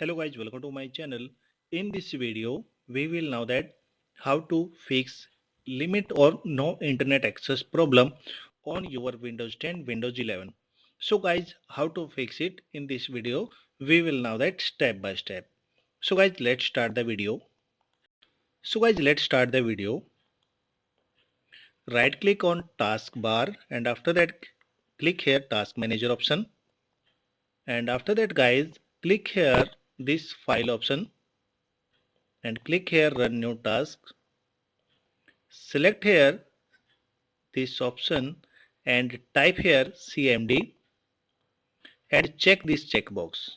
Hello guys, welcome to my channel. In this video, we will know that how to fix limit or no internet access problem on your Windows 10, Windows 11. So guys, how to fix it in this video, we will know that step by step. So guys, let's start the video. Right click on taskbar and after that click here task manager option. And after that guys, click here this file option and click here run new task. Select here this option and type here CMD and check this checkbox.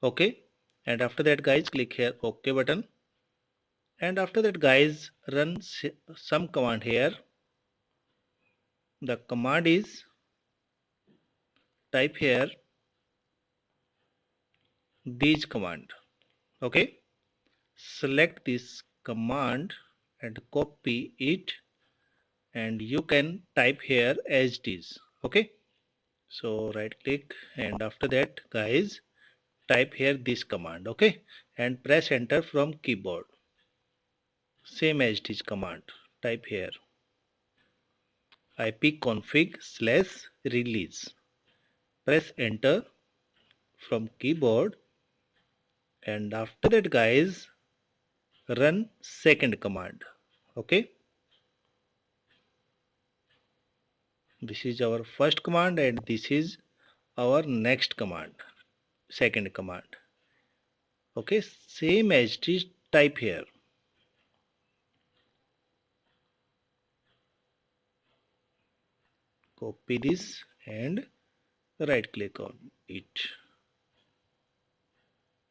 Okay. And after that guys click here OK button. And after that guys run some command here. The command is type here this command. Okay. Select this command and copy it and you can type here as it is. Okay. So right click and after that guys type here this command. Okay, and press enter from keyboard. Same as this command. Type here ipconfig/release. Press enter from keyboard and after that guys run second command. Okay, this is our first command and this is our next command, second command. Okay, same as this type here. Copy this and right click on it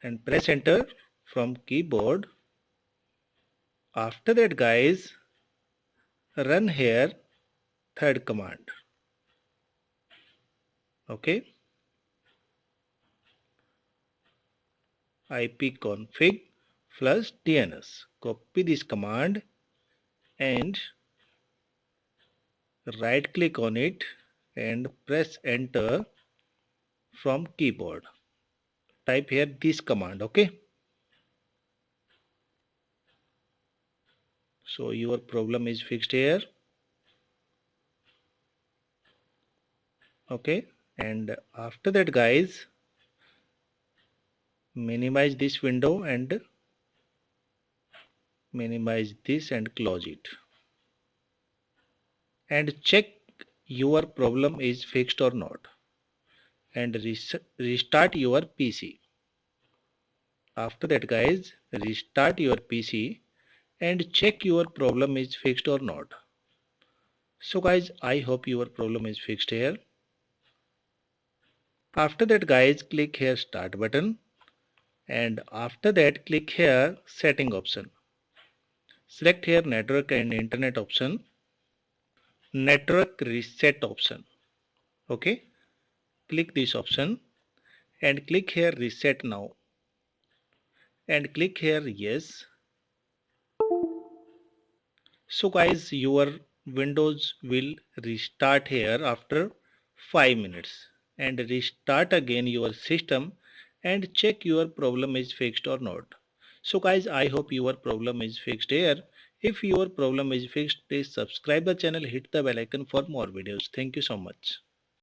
and press enter from keyboard. After that guys run here third command. Okay, ipconfig plus DNS. Copy this command and right click on it and press enter from keyboard. Type here this command. Okay, so your problem is fixed here. Okay, and after that guys minimize this window and minimize this and close it and check your problem is fixed or not and restart your PC. After that guys restart your PC and check your problem is fixed or not. So guys, I hope your problem is fixed here. After that guys click here start button and after that click here setting option. Select here network and internet option, network reset option. Okay, click this option and click here reset now and click here yes. So guys, your Windows will restart here after 5 minutes and restart again your system and check your problem is fixed or not. So guys, I hope your problem is fixed here. If your problem is fixed, please subscribe the channel, hit the bell icon for more videos. Thank you so much.